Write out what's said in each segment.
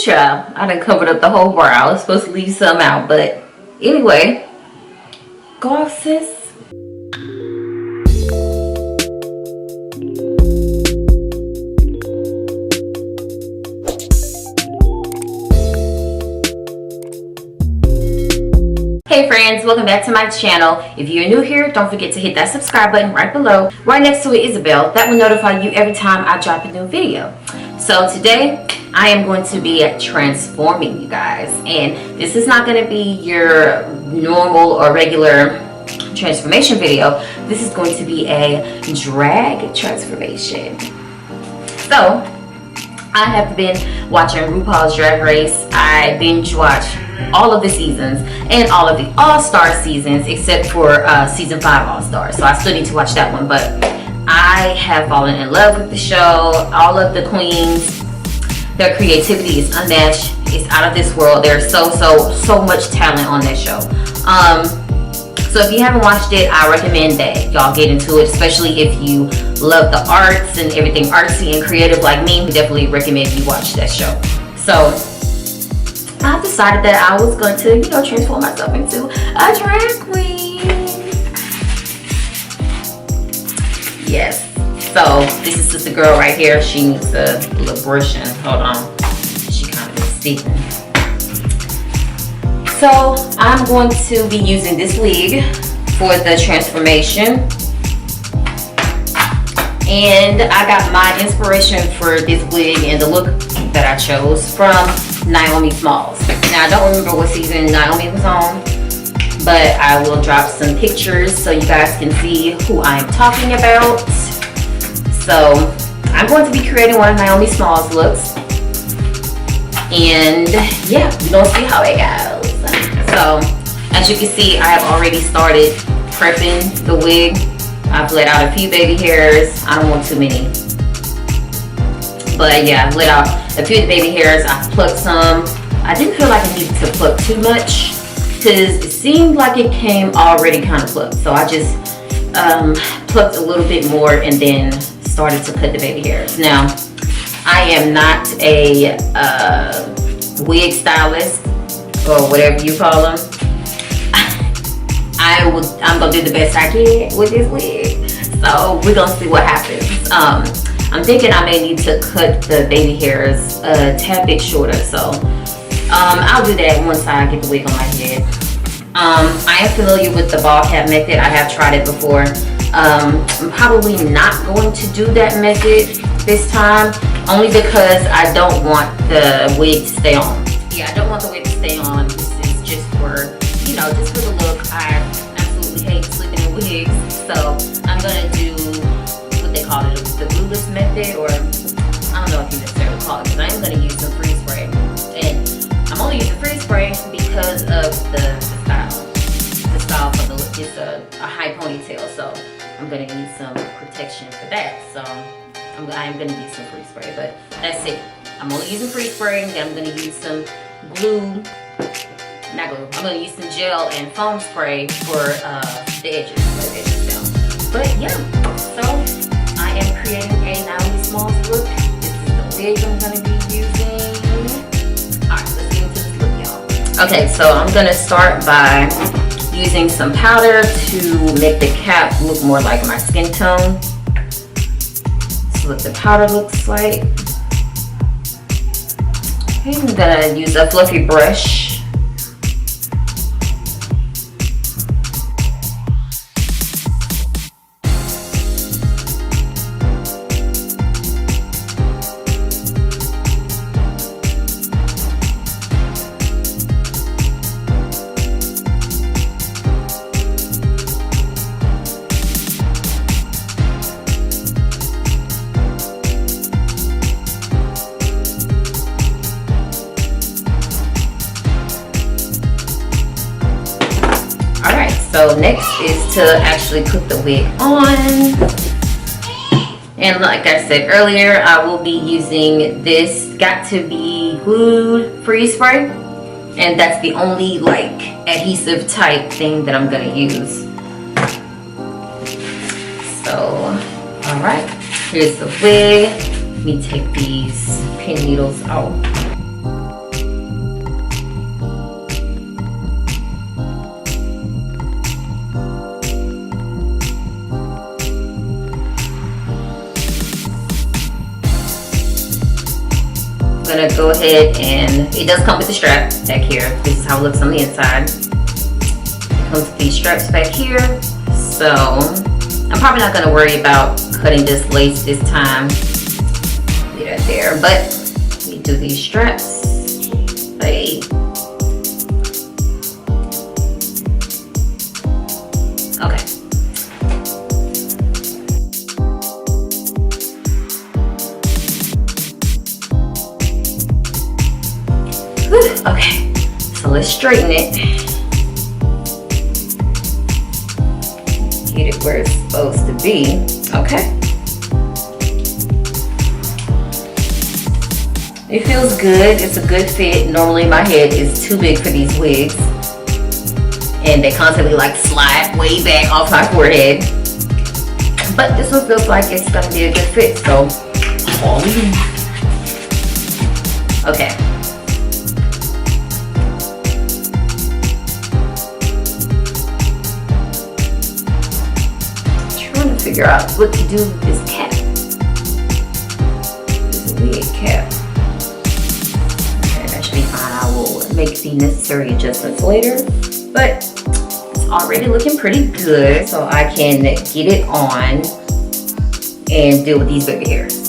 child, I done covered up the whole brow. I was supposed to leave some out, but anyway, go off, sis. Hey friends, welcome back to my channel. If you're new here, don't forget to hit that subscribe button right below. Right next to it is a bell that will notify you every time I drop a new video. So today I am going to be transforming you guys, and this is not going to be your normal or regular transformation video. This is going to be a drag transformation. So I have been watching RuPaul's Drag Race. I binge watch all of the seasons and all of the All-Star seasons except for season 5 All-Stars. So I still need to watch that one, but I have fallen in love with the show. All of the queens, their creativity is unmatched. It's out of this world. There's so much talent on that show. So if you haven't watched it, I recommend that y'all get into it, especially if you love the arts and everything artsy and creative like me. I definitely recommend you watch that show. So I decided that I was going to, transform myself into a drag queen. Yes. So this is just a girl right here. She needs a little brushing. Hold on. She kind of is sticking. So I'm going to be using this wig for the transformation. And I got my inspiration for this wig and the look that I chose from Naomi Smalls. Now I don't remember what season Naomi was on, but I will drop some pictures so you guys can see who I am talking about. So I'm going to be creating one of Naomi Smalls looks, and yeah, we're gonna see how it goes. So as you can see, I have already started prepping the wig. I've let out a few baby hairs. I don't want too many, but yeah, I've let out a few of the baby hairs. I've plucked some. I didn't feel like I needed to pluck too much because it seemed like it came already kind of plucked. So I just plucked a little bit more and then started to cut the baby hairs. Now, I am not a wig stylist or whatever you call them. I'm gonna do the best I can with this wig. So we're gonna see what happens. I'm thinking I may need to cut the baby hairs a tad bit shorter. So I'll do that once I get the wig on my head. I am familiar with the ball cap method. I have tried it before. I'm probably not going to do that method this time, only because I don't want the wig to stay on. Yeah, I don't want the wig to stay on. This is just for, just for the look. I absolutely hate sleeping in wigs, so I'm gonna do what they call it, the glueless method, or I don't know if you necessarily call it, because I am gonna use some freeze spray, and I'm only using freeze spray because of the style. The style for the look is a high ponytail, so I'm gonna need some protection for that. So I am gonna use some freeze spray, but that's it. I'm only using freeze spray, then I'm gonna use some glue. Not glue. I'm gonna use some gel and foam spray for the edges, down. But yeah, so I am creating a Naomi Smalls look. This is the wig I'm gonna be using. Alright, let's get into this look, y'all. Okay, so I'm gonna start by using some powder to make the cap look more like my skin tone. This is what the powder looks like. Okay, I'm gonna use a fluffy brush. So next is to actually put the wig on. And like I said earlier, I will be using this Got To Be Glued freeze spray. And that's the only like adhesive type thing that I'm gonna use. So, alright, here's the wig. Let me take these pin needles out. gonna go ahead and, it does come with the strap back here. This is how it looks on the inside. It comes with these straps back here. So I'm probably not gonna worry about cutting this lace this time. Leave that there, but we do these straps. Hey. Okay. Okay, so let's straighten it. Get it where it's supposed to be. Okay. It feels good. It's a good fit. Normally my head is too big for these wigs, and they constantly like slide way back off my forehead. But this one feels like it's gonna be a good fit. So, okay. Figure out what to do with this cap. This is a wig cap. Okay, that should be fine. I will make the necessary adjustments later. But it's already looking pretty good, so I can get it on and deal with these baby hairs.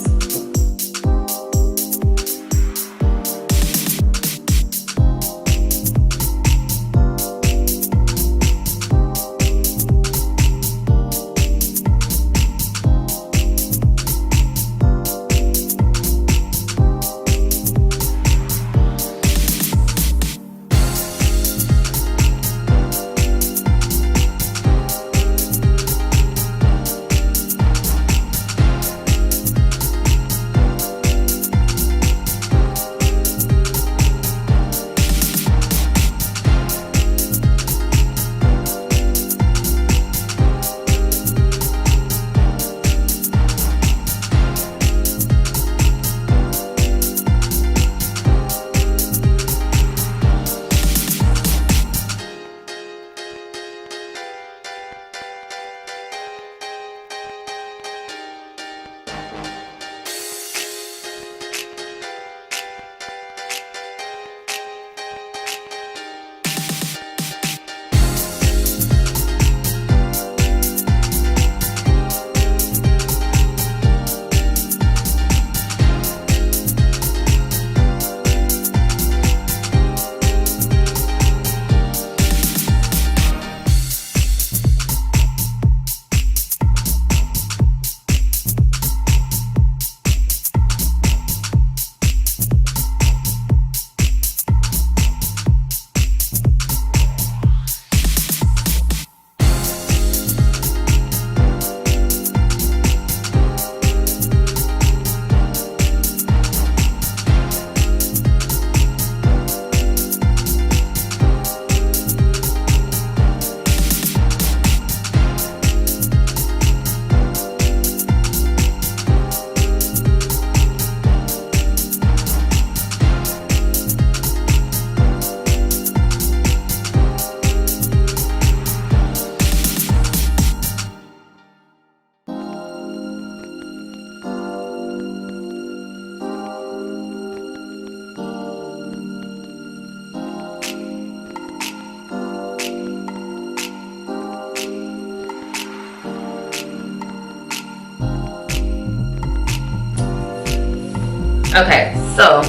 Okay, so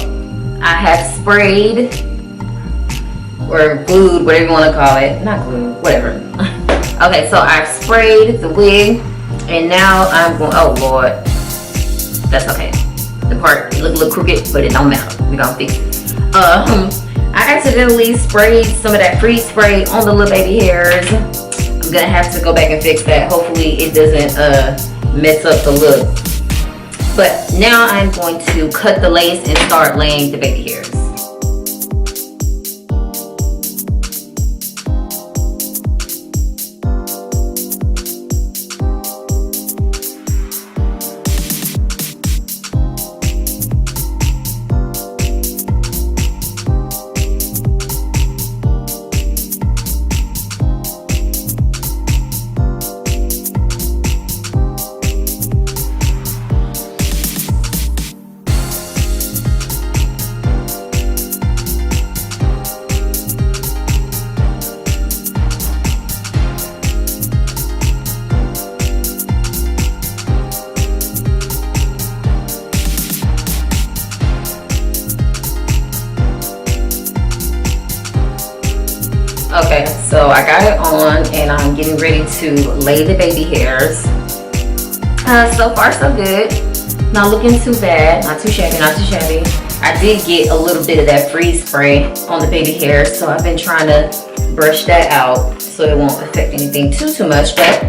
I have sprayed or glued, whatever you want to call it. Not glued, whatever. Okay, so I've sprayed the wig, and now I'm going, oh Lord, that's okay. The part look a little crooked, but it don't matter. We're gonna fix it. I accidentally sprayed some of that freeze spray on the little baby hairs. I'm gonna have to go back and fix that. Hopefully it doesn't mess up the look. But now I'm going to cut the lace and start laying the baby hairs. Okay, so I got it on and I'm getting ready to lay the baby hairs. So far so good. Not looking too bad, not too shabby, not too shabby. I did get a little bit of that freeze spray on the baby hairs, so I've been trying to brush that out so it won't affect anything too much, but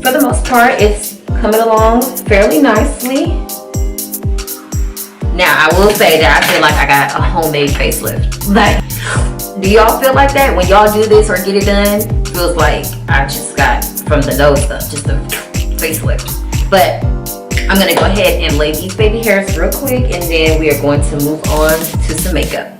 for the most part, it's coming along fairly nicely. Now, I will say that I feel like I got a homemade facelift. Like, do y'all feel like that? When y'all do this or get it done, it feels like I just got from the nose up, just a facelift. But I'm gonna go ahead and lay these baby hairs real quick, and then we are going to move on to some makeup.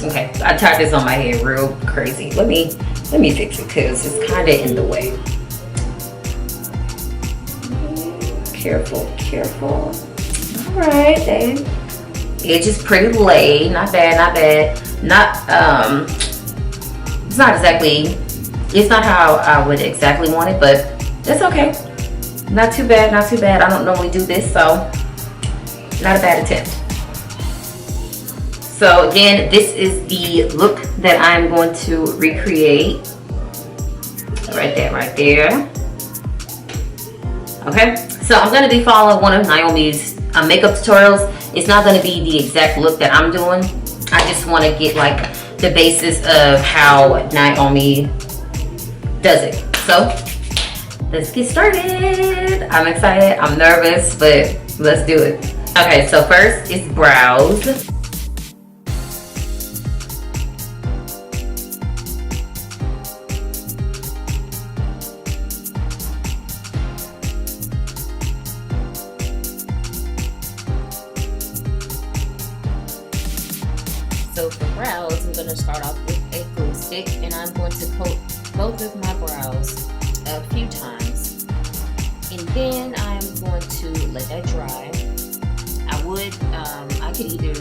Okay, I tied this on my head real crazy. Let me fix it because it's kind of in the way. Careful, careful. All right, then. Edge is pretty laid. Not bad, not bad. It's not exactly, it's not how I would exactly want it, but it's okay. Not too bad, not too bad. I don't normally do this, so not a bad attempt. So again, this is the look that I'm going to recreate. Right there, right there. Okay, so I'm going to be following one of Naomi's makeup tutorials. It's not going to be the exact look that I'm doing. I just want to get like the basis of how Naomi does it. So let's get started. I'm excited, I'm nervous, but let's do it. Okay, so first is brows. I'm going to start off with a glue stick, and I'm going to coat both of my brows a few times. And then I'm going to let that dry. I could either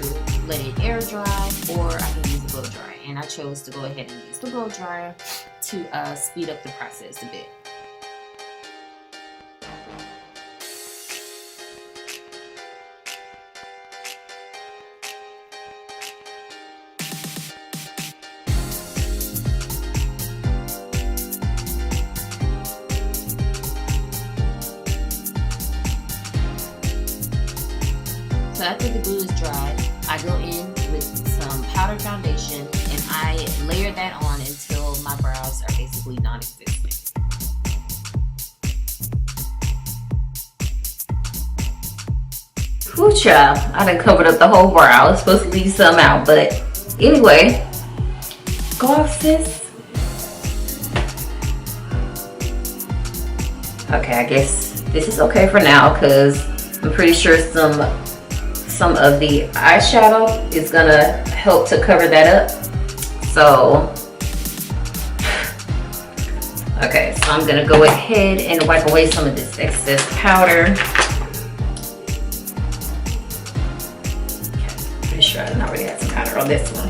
let it air dry or I can use a blow dryer. And I chose to go ahead and use the blow dryer to speed up the process a bit. So after the glue is dry, I go in with some powder foundation and I layer that on until my brows are basically non-existent. Whoo child, I done covered up the whole brow. I was supposed to leave some out, but anyway, go off, sis. Okay, I guess this is okay for now because I'm pretty sure some of the eyeshadow is gonna help to cover that up. So, okay, so I'm gonna go ahead and wipe away some of this excess powder. Okay, pretty sure I already had some powder on this one.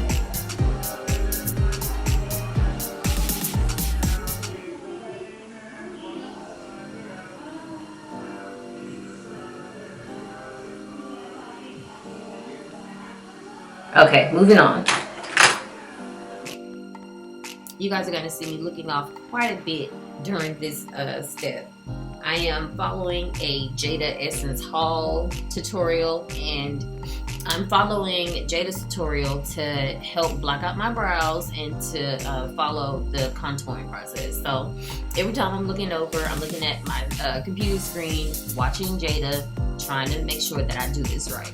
Okay, moving on. You guys are going to see me looking off quite a bit during this step. I am following a Jada Essence haul tutorial, and I'm following Jada's tutorial to help block out my brows and to follow the contouring process. So every time I'm looking over, I'm looking at my computer screen, watching Jada, trying to make sure that I do this right.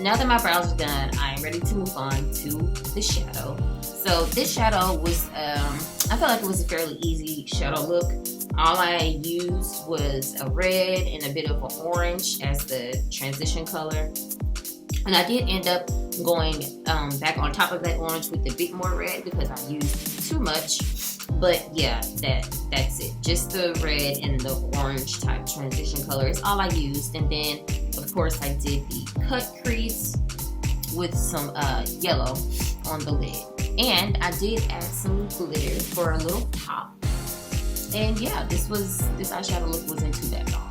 Now that my brows are done, I am ready to move on to the shadow. So this shadow was, I felt like it was a fairly easy shadow look. All I used was a red and a bit of an orange as the transition color. And I did end up going back on top of that orange with a bit more red because I used too much. But yeah, that's it. Just the red and the orange type transition color is all I used. And then, of course, I did the cut crease with some yellow on the lid. And I did add some glitter for a little pop. And yeah, this eyeshadow look wasn't too bad at all.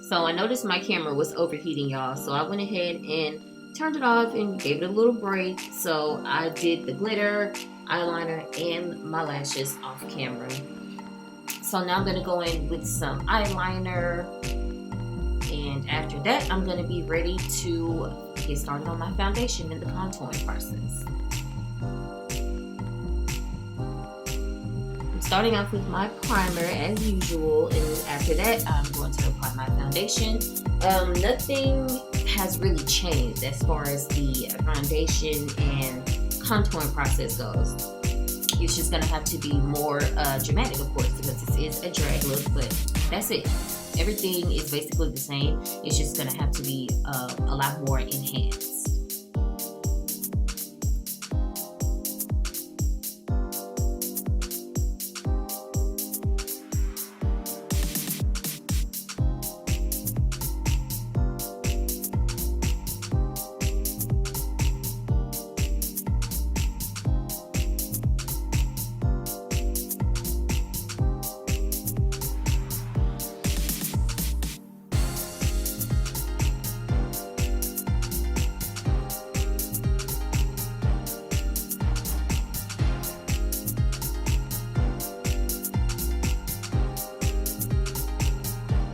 So I noticed my camera was overheating, y'all. So I went ahead and turned it off and gave it a little break. So I did the glitter, eyeliner, and my lashes off camera. So now I'm going to go in with some eyeliner. And after that, I'm going to be ready to get started on my foundation and the contouring process. I'm starting off with my primer as usual, and after that, I'm going to apply my foundation. Nothing has really changed as far as the foundation and contouring process goes. It's just going to have to be more dramatic, of course, because this is a drag look, but that's it. Everything is basically the same. It's just going to have to be a lot more enhanced.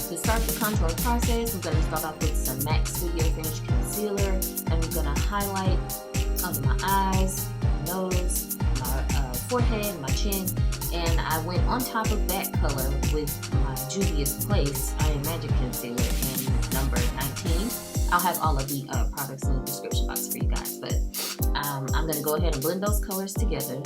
To start the contour process, we're going to start off with some MAC Studio Finish Concealer, and we're going to highlight under my eyes, nose, my forehead, my chin, and I went on top of that color with my Juvia's Place I Am Magic Concealer in number 19. I'll have all of the products in the description box for you guys, but I'm going to go ahead and blend those colors together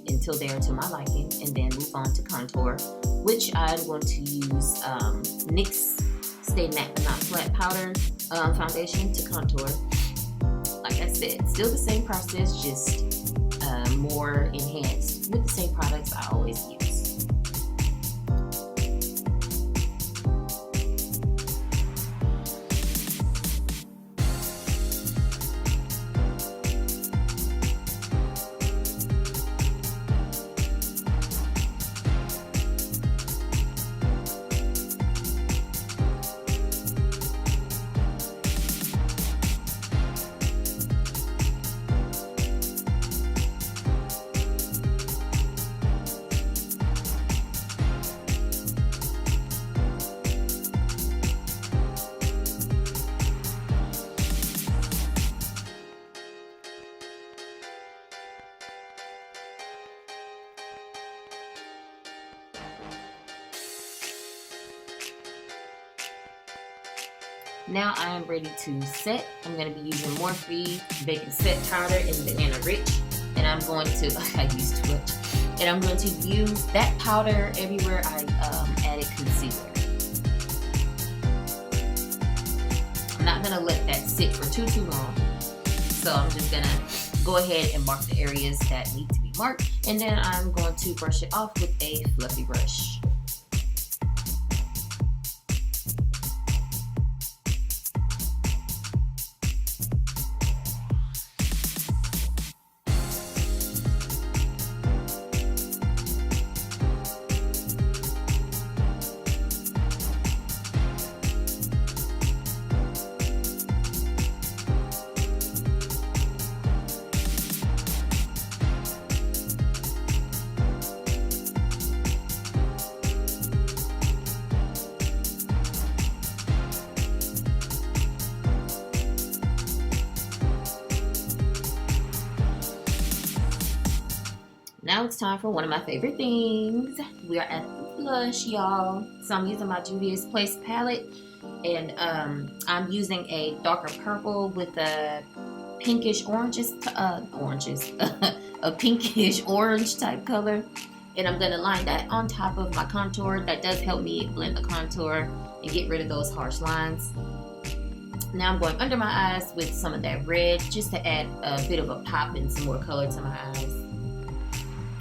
until they are to my liking, and then move on to contour, which I'm going to use NYX Stay Matte But Not Flat Powder foundation to contour. Like I said, still the same process, just more enhanced with the same products I always use. Now I am ready to set. I'm going to be using Morphe Baking Set Powder in Banana Rich, and I'm going to, I used too much, and I'm going to use that powder everywhere I added concealer. I'm not going to let that sit for too long, so I'm just going to go ahead and mark the areas that need to be marked, and then I'm going to brush it off with a fluffy brush. Now it's time for one of my favorite things. We are at the blush, y'all. So I'm using my Juvia's Place palette, and I'm using a darker purple with a pinkish oranges, a pinkish orange type color. And I'm gonna line that on top of my contour. That does help me blend the contour and get rid of those harsh lines. Now I'm going under my eyes with some of that red, just to add a bit of a pop and some more color to my eyes.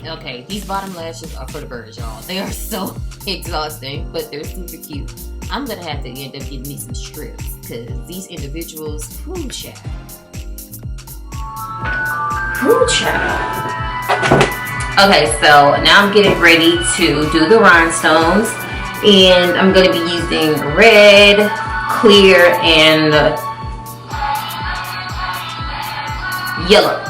Okay, these bottom lashes are for the birds, y'all. They are so exhausting, but they're super cute. I'm gonna have to end up getting me some strips, because these individuals, whoo child. Whoo child. Okay, so now I'm getting ready to do the rhinestones. And I'm going to be using red, clear, and yellow.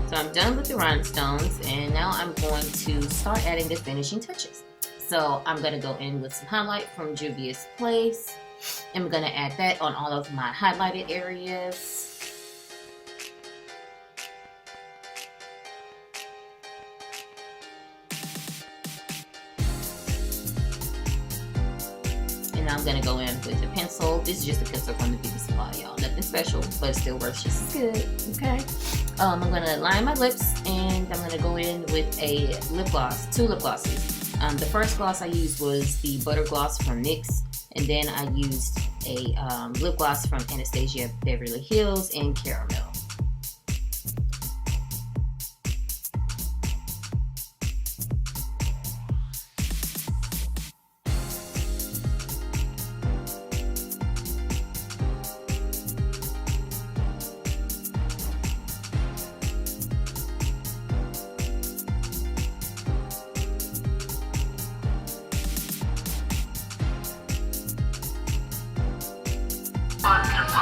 So I'm done with the rhinestones, and now I'm going to start adding the finishing touches. So I'm going to go in with some highlight from Juvia's Place. I'm going to add that on all of my highlighted areas. And I'm going to go in with a pencil. This is just a pencil from the beauty supply, y'all. Nothing special, but it still works just as good. Okay. I'm going to line my lips, and I'm going to go in with a lip gloss, 2 lip glosses. The first gloss I used was the Butter Gloss from Nyx, and then I used a lip gloss from Anastasia, Beverly Hills in Caramel.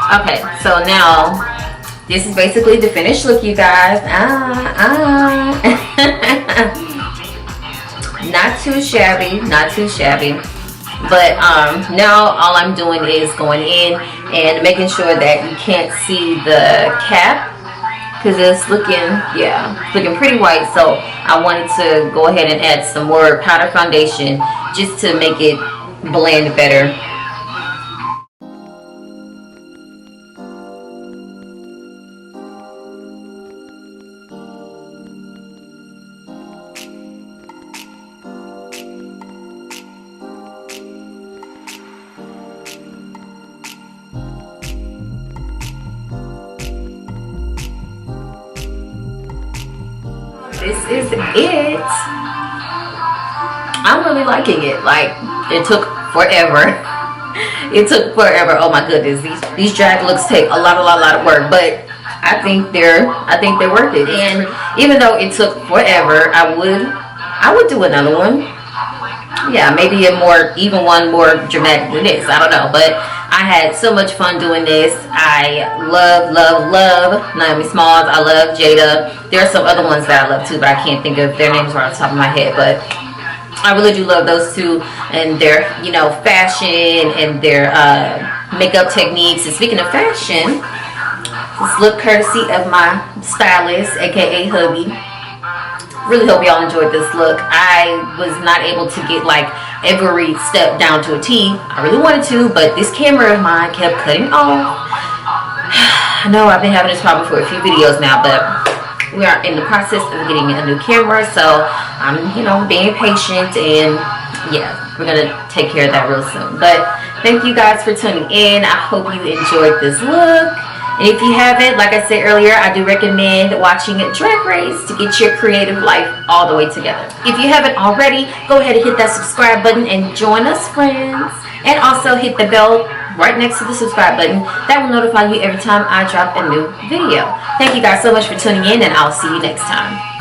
Okay, so now this is basically the finished look, you guys. Not too shabby, not too shabby. But now all I'm doing is going in and making sure that you can't see the cap, because it's looking, yeah, it's looking pretty white. So I wanted to go ahead and add some more powder foundation just to make it blend better. This is it. I'm really liking it. Like, it took forever. It took forever. Oh my goodness, these drag looks take a lot of work, but I think they're worth it. And even though it took forever, I would do another one. Yeah, maybe even one more dramatic than this. I don't know, but I had so much fun doing this. I love Naomi Smalls. I love Jada. There are some other ones that I love too, but I can't think of their names right off the top of my head. But I really do love those two and their, you know, fashion and their makeup techniques. And speaking of fashion, this look courtesy of my stylist, aka hubby. Really hope y'all enjoyed this look. I was not able to get like every step down to a T. I really wanted to, but this camera of mine kept cutting off. I know I've been having this problem for a few videos now, but we are in the process of getting a new camera, so I'm, you know, being patient, and yeah, we're gonna take care of that real soon. But thank you guys for tuning in. I hope you enjoyed this look. And if you haven't, like I said earlier, I do recommend watching Drag Race to get your creative life all the way together. If you haven't already, go ahead and hit that subscribe button and join us, friends. And also hit the bell right next to the subscribe button. That will notify you every time I drop a new video. Thank you guys so much for tuning in, and I'll see you next time.